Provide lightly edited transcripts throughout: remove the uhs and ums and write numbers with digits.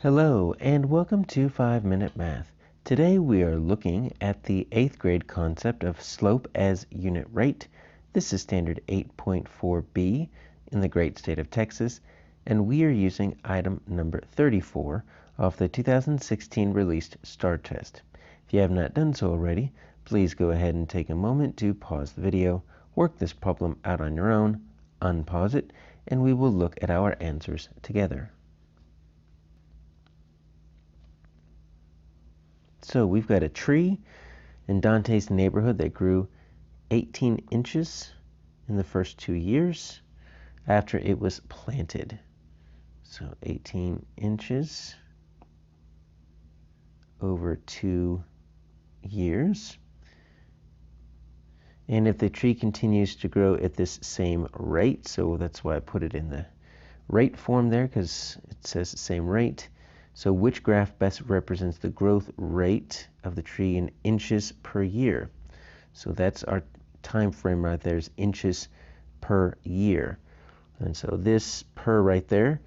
Hello and welcome to 5-Minute Math. Today we are looking at the 8th grade concept of slope as unit rate. This is standard 8.4b in the great state of Texas, and we are using item number 34 of the 2016 released STAAR test. If you have not done so already, please go ahead and take a moment to pause the video, work this problem out on your own, unpause it, and we will look at our answers together. So we've got a tree in Dante's neighborhood that grew 18 inches in the first 2 years after it was planted. So 18 inches over 2 years. And if the tree continues to grow at this same rate, so that's why I put it in the rate form there, because it says the same rate. So which graph best represents the growth rate of the tree in inches per year? So that's our time frame right there, is inches per year. And so this per right there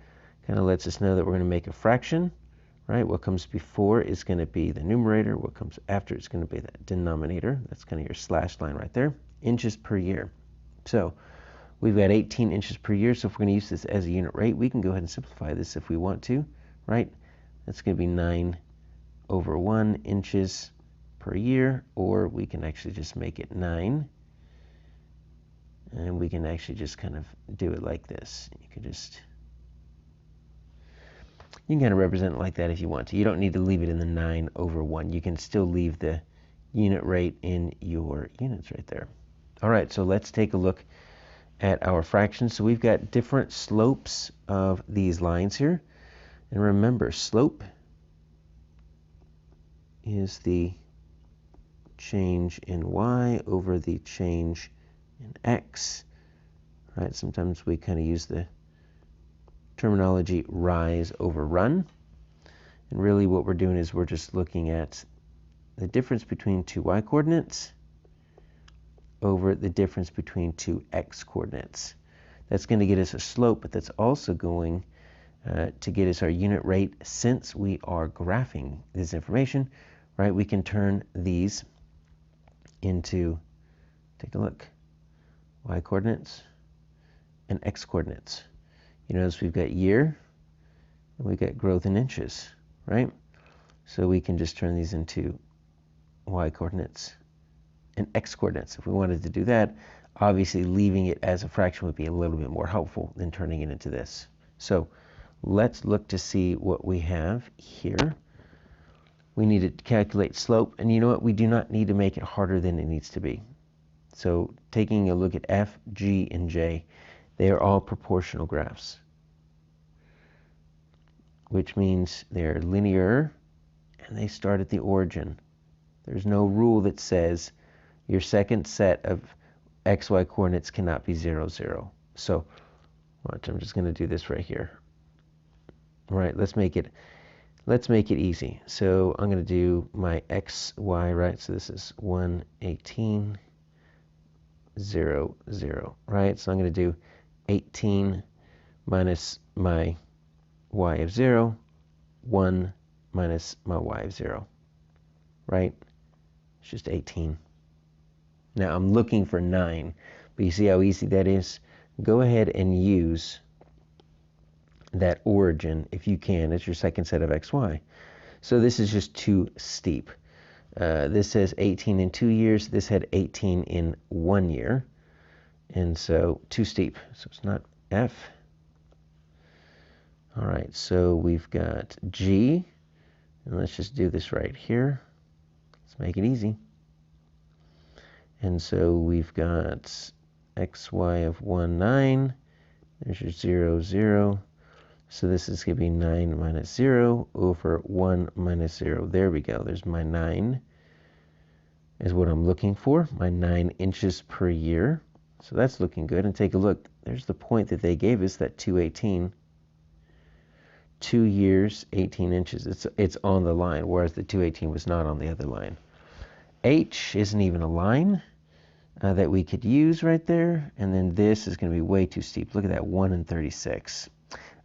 kind of lets us know that we're going to make a fraction, right? What comes before is going to be the numerator. What comes after is going to be the denominator. That's kind of your slash line right there, inches per year. So we've got 18 inches per year. So if we're going to use this as a unit rate, we can go ahead and simplify this if we want to, right? That's going to be 9 over 1 inches per year, or we can actually just make it 9. And we can actually just kind of do it like this. You can kind of represent it like that if you want to. You don't need to leave it in the 9 over 1. You can still leave the unit rate in your units right there. All right, so let's take a look at our fractions. So we've got different slopes of these lines here. And remember, slope is the change in y over the change in x. Right? Sometimes we kind of use the terminology rise over run. And really what we're doing is we're just looking at the difference between two y coordinates over the difference between two x coordinates. That's going to get us a slope, but that's also going to get us our unit rate. Since we are graphing this information, right, we can turn these into, take a look, y coordinates and x coordinates. You notice we've got year and we've got growth in inches, right? So we can just turn these into y coordinates and x coordinates. If we wanted to do that, obviously leaving it as a fraction would be a little bit more helpful than turning it into this. So let's look to see what we have here. We need to calculate slope, and you know what? We do not need to make it harder than it needs to be. So taking a look at F, G, and J, they are all proportional graphs, which means they're linear and they start at the origin. There's no rule that says your second set of xy coordinates cannot be 0, 0. So watch, I'm just going to do this right here. All right, let's make it easy. So I'm going to do my xy, right? So this is 118, 0, 0, right? So I'm going to do 18 minus my y of 0, 1 minus my y of 0, right? It's just 18. Now I'm looking for 9, but you see how easy that is? Go ahead and use that origin, if you can, as your second set of xy. So this is just too steep. This says 18 in 2 years. This had 18 in 1 year. And so too steep. So it's not F. All right, so we've got G. And let's just do this right here. Let's make it easy. And so we've got xy of 1, 9. There's your 0, 0. So this is going to be 9 minus 0 over 1 minus 0. There we go. There's my 9 is what I'm looking for, my 9 inches per year. So that's looking good. And take a look. There's the point that they gave us, that 218. 2 years, 18 inches. It's on the line, whereas the 218 was not on the other line. H isn't even a line that we could use right there. And then this is going to be way too steep. Look at that, 1 in 36.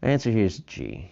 Answer here is G.